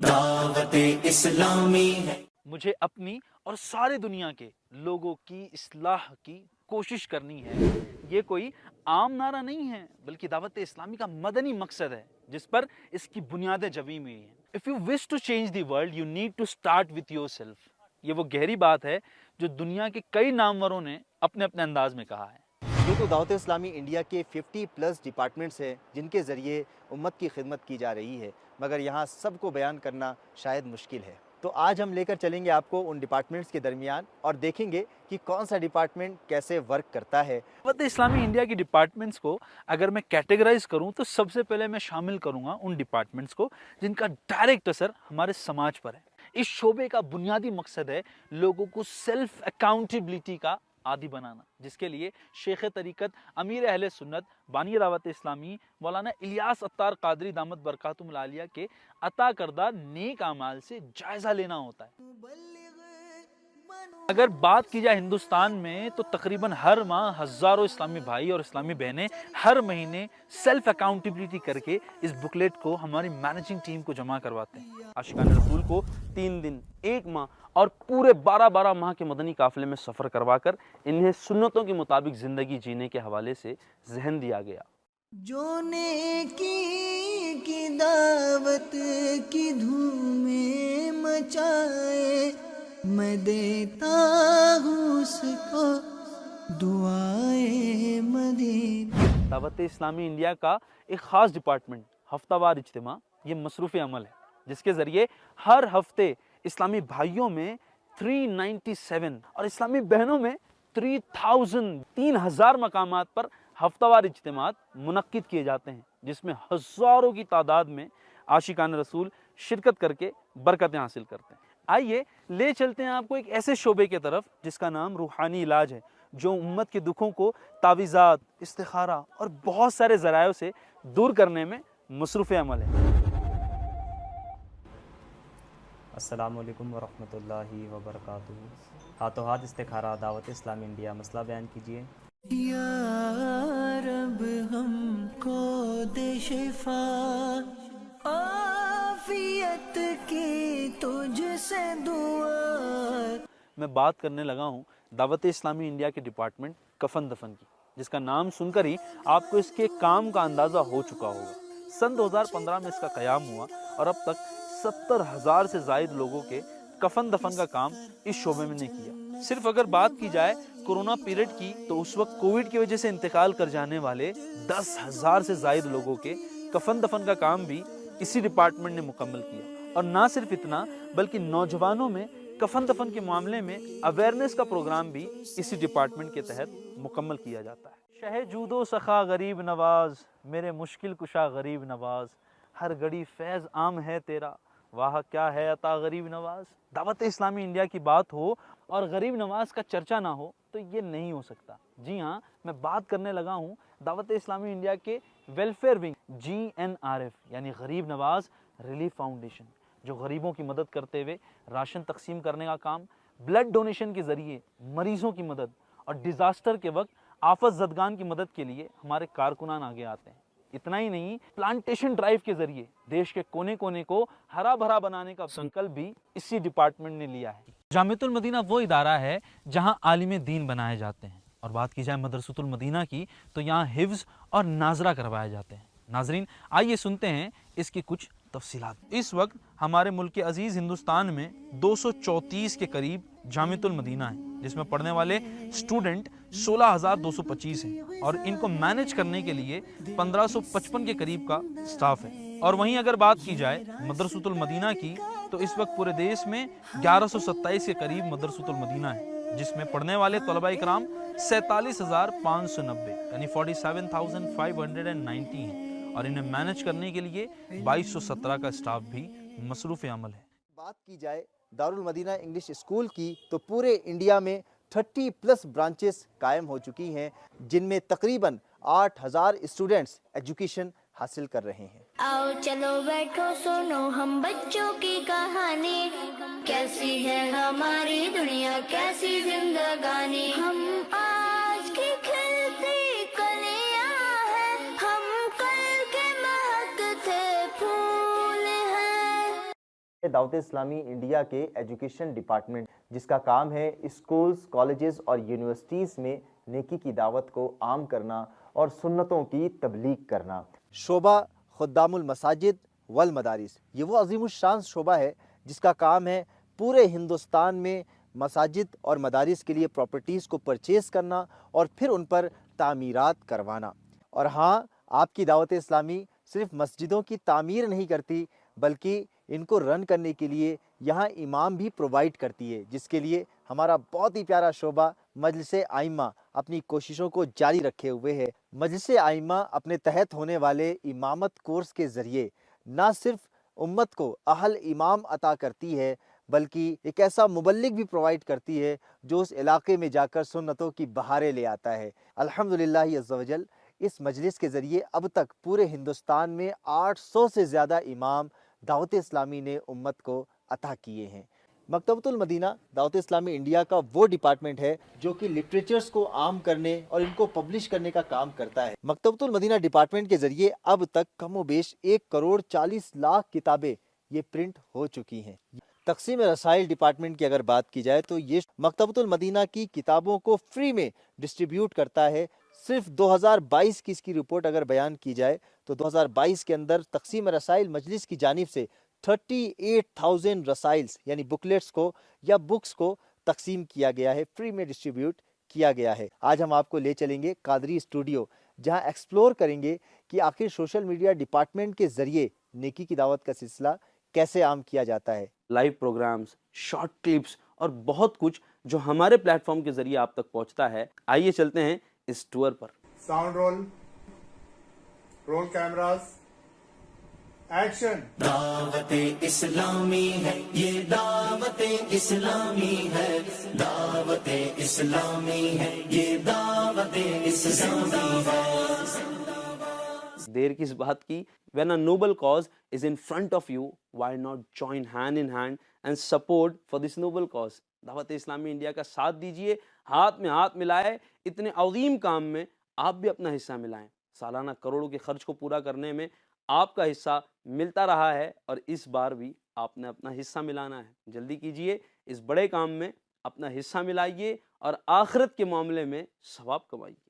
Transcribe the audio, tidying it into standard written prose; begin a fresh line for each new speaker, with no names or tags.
دعوت اسلامی ہے۔
مجھے اپنی اور ساری دنیا کے لوگوں کی اصلاح کی کوشش کرنی ہے۔ یہ کوئی عام نعرہ نہیں ہے بلکہ دعوت اسلامی کا مدنی مقصد ہے جس پر اس کی بنیادیں جمی ہوئی ہیں۔ If you wish to change the world, you need to start with yourself۔ یہ وہ گہری بات ہے جو دنیا کے کئی ناموروں نے اپنے اپنے انداز میں کہا ہے۔
یہ تو دعوت اسلامی انڈیا کے 50+ ڈپارٹمنٹس ہیں جن کے ذریعے امت کی خدمت کی جا رہی ہے، مگر یہاں سب کو بیان کرنا شاید مشکل ہے۔ تو آج ہم لے کر چلیں گے آپ کو ان ڈپارٹمنٹس کے درمیان اور دیکھیں گے کہ کون سا ڈپارٹمنٹ کیسے ورک کرتا ہے۔
دعوت اسلامی انڈیا کی ڈپارٹمنٹس کو اگر میں کیٹیگرائز کروں تو سب سے پہلے میں شامل کروں گا ان ڈپارٹمنٹس کو جن کا ڈائریکٹ اثر ہمارے سماج پر ہے۔ اس شعبے کا بنیادی مقصد ہے لوگوں کو سیلف اکاؤنٹیبلٹی کا عادی بنانا، جس کے لیے شیخ طریقت امیر اہل سنت بانی دعوت اسلامی مولانا الیاس عطار قادری دامت برکاتہم العالیہ کے عطا کردہ نیک اعمال سے جائزہ لینا ہوتا ہے۔ اگر بات کی جائے ہندوستان میں تو تقریباً ہر ماہ ہزاروں اسلامی بھائی اور اسلامی بہنیں ہر مہینے سیلف اکاؤنٹیبلٹی کر کے اس بکلیٹ کو ہماری مینیجنگ ٹیم کو جمع کرواتے ہیں۔ عاشقان رسول کو 3 دن، 1 ماہ اور پورے 12 ماہ کے مدنی قافلے میں سفر کروا کر انہیں سنتوں کے مطابق زندگی جینے کے حوالے سے ذہن دیا گیا۔
جو نیکی کی دعوت کی دھومیں مچائے، میں دیتا ہوں اس کو دعائے مدینہ۔
دعوت اسلامی انڈیا کا ایک خاص ڈپارٹمنٹ ہفتہ وار اجتماع یہ مصروف عمل ہے جس کے ذریعے ہر ہفتے اسلامی بھائیوں میں 397 اور اسلامی بہنوں میں 3000 مقامات پر ہفتہ وار اجتماعات منعقد کیے جاتے ہیں جس میں ہزاروں کی تعداد میں عاشقان رسول شرکت کر کے برکتیں حاصل کرتے ہیں۔ آئیے لے چلتے ہیں آپ کو ایک ایسے شعبے کی طرف جس کا نام روحانی علاج ہے، جو امت کے دکھوں کو تعویذات، استخارہ اور بہت سارے ذرائع سے دور کرنے میں مصروف عمل ہے۔
السلام علیکم ورحمۃ اللہ وبرکاتہ۔ ہاتھوں ہاتھ استخارہ دعوت اسلامی انڈیا، مسئلہ بیان کیجیے۔
یا رب ہم کو دے شفا، عافیت کی تجھ سے دعا۔
میں بات کرنے لگا ہوں دعوت اسلامی انڈیا کے ڈپارٹمنٹ کفن دفن کی، جس کا نام سن کر ہی آپ کو اس کے کام کا اندازہ ہو چکا ہوگا۔ سن 2015 میں اس کا قیام ہوا اور اب تک 70,000 سے زائد لوگوں کے کفن دفن کا کام اس شعبے میں نے کیا۔ صرف اگر بات کی جائے کورونا پیریڈ کی تو اس وقت کووڈ کی وجہ سے انتقال کر جانے والے 10,000 سے زائد لوگوں کے کفن دفن کا کام بھی اسی ڈپارٹمنٹ نے مکمل کیا۔ اور نہ صرف اتنا بلکہ نوجوانوں میں کفن دفن کے معاملے میں اویئرنیس کا پروگرام بھی اسی ڈپارٹمنٹ کے تحت مکمل کیا جاتا ہے۔ شہ جود و سخا غریب نواز، میرے مشکل کشا غریب نواز، ہر گھڑی فیض عام ہے تیرا، واہ کیا ہے عطا غریب نواز۔ دعوت اسلامی انڈیا کی بات ہو اور غریب نواز کا چرچا نہ ہو تو یہ نہیں ہو سکتا۔ جی ہاں، میں بات کرنے لگا ہوں دعوت اسلامی انڈیا کے ویلفیئر ونگ GNRF یعنی غریب نواز ریلیف فاؤنڈیشن، جو غریبوں کی مدد کرتے ہوئے راشن تقسیم کرنے کا کام، بلڈ ڈونیشن کے ذریعے مریضوں کی مدد اور ڈیزاسٹر کے وقت آفت زدگان کی مدد کے لیے ہمارے کارکنان آگے آتے ہیں۔ اتنا ہی نہیں، پلانٹیشن ڈرائیو کے ذریعے دیش کے کونے کونے کو ہرا بھرا بنانے کا سنکلپ بھی اسی ڈپارٹمنٹ نے لیا ہے۔ جامعۃ المدینہ وہ ادارہ ہے جہاں عالم دین بنائے جاتے ہیں، اور بات کی جائے مدرسۃ المدینہ کی تو یہاں حفظ اور ناظرہ کروائے جاتے ہیں۔ ناظرین، آئیے سنتے ہیں اس کی کچھ تفصیلات۔ اس وقت ہمارے ملک عزیز ہندوستان میں 234 کے قریب جامعۃ المدینہ ہیں، جس میں پڑھنے والے اسٹوڈنٹ 16,225 ہیں، اور ان کو مینج کرنے کے لیے 1555 کے قریب کا سٹاف ہے۔ اور وہیں اگر بات کی جائے مدرسۃ المدینہ کی تو اس وقت پورے دیش میں 1127 کے قریب مدرسۃ المدینہ ہے، جس میں پڑھنے والے طلبہ اکرام 47,590 یعنی 47,590 ہیں، اور انہیں مینج کرنے کے لیے 2217 کا سٹاف بھی مصروف عمل ہے۔
بات کی جائے دارالمدینہ انگلش اسکول کی تو پورے انڈیا میں 30+ برانچز قائم ہو چکی ہیں، جن میں تقریباً 8,000 اسٹوڈنٹس ایجوکیشن حاصل کر رہے ہیں۔
آؤ چلو بیٹھو سنو ہم بچوں کی کہانی، کیسی ہے ہماری دنیا کیسی زندگانی، ہم
دعوت اسلامی انڈیا کے ایجوکیشن ڈپارٹمنٹ، جس کا کام ہے اسکولز، کالجز اور یونیورسٹیز میں نیکی کی دعوت کو عام کرنا اور سنتوں کی تبلیغ کرنا۔ شعبہ خدام المساجد والمدارس، یہ وہ عظیم الشان شعبہ ہے جس کا کام ہے پورے ہندوستان میں مساجد اور مدارس کے لیے پراپرٹیز کو پرچیز کرنا اور پھر ان پر تعمیرات کروانا۔ اور ہاں، آپ کی دعوت اسلامی صرف مسجدوں کی تعمیر نہیں کرتی، بلکہ ان کو رن کرنے کے لیے یہاں امام بھی پرووائیڈ کرتی ہے، جس کے لیے ہمارا بہت ہی پیارا شعبہ مجلس ائمہ اپنی کوششوں کو جاری رکھے ہوئے ہے۔ مجلس ائمہ اپنے تحت ہونے والے امامت کورس کے ذریعے نہ صرف امت کو اہل امام عطا کرتی ہے، بلکہ ایک ایسا مبلغ بھی پرووائیڈ کرتی ہے جو اس علاقے میں جا کر سنتوں کی بہاریں لے آتا ہے۔ الحمدللہ عز و جل، اس مجلس کے ذریعے اب تک پورے ہندوستان میں 800 سے زیادہ امام دعوت اسلامی نے امت کو عطا کیے ہیں۔ مکتبۃ المدینہ دعوت اسلامی انڈیا کا وہ ڈپارٹمنٹ ہے جو کہ لٹریچرز کو عام کرنے اور ان کو پبلش کرنے کا کام کرتا ہے۔ مکتبۃ المدینہ ڈپارٹمنٹ کے ذریعے اب تک کم و بیش 1,40,00,000 کتابیں یہ پرنٹ ہو چکی ہیں۔ تقسیم رسائل ڈپارٹمنٹ کی اگر بات کی جائے تو یہ مکتبۃ المدینہ کی کتابوں کو فری میں ڈسٹریبیوٹ کرتا ہے۔ صرف 2022 کی اس کی رپورٹ اگر بیان کی جائے تو 2022 کے اندر تقسیم رسائل مجلس کی جانب سے 38,000 رسائلز یعنی بکلیٹس کو یا بکس کو تقسیم کیا گیا ہے، فری میں ڈسٹریبیوٹ کیا گیا ہے۔ آج ہم آپ کو لے چلیں گے قادری اسٹوڈیو، جہاں ایکسپلور کریں گے کہ آخر سوشل میڈیا ڈپارٹمنٹ کے ذریعے نیکی کی دعوت کا سلسلہ کیسے عام کیا جاتا ہے۔
لائیو پروگرامز، شارٹ کلپس اور بہت کچھ جو ہمارے پلیٹ فارم کے ذریعے آپ تک پہنچتا ہے۔ آئیے چلتے ہیں اس ٹور پر۔
Sound roll cameras, action.
Dawat Islami ہے یہ، دعوت اسلامی ہے، دعوت اسلامی ہے یہ، دعوت اسلامی ہے۔
دیر کس بات کی؟ when a noble cause is in front of you, why not join hand in hand and support for this noble cause؟ دعوت اسلامی انڈیا کا ساتھ دیجئے، ہاتھ میں ہاتھ ملائے، اتنے عظیم کام میں آپ بھی اپنا حصہ ملائیں۔ سالانہ کروڑوں کے خرچ کو پورا کرنے میں آپ کا حصہ ملتا رہا ہے اور اس بار بھی آپ نے اپنا حصہ ملانا ہے۔ جلدی کیجئے، اس بڑے کام میں اپنا حصہ ملائیے اور آخرت کے معاملے میں ثواب کمائیے۔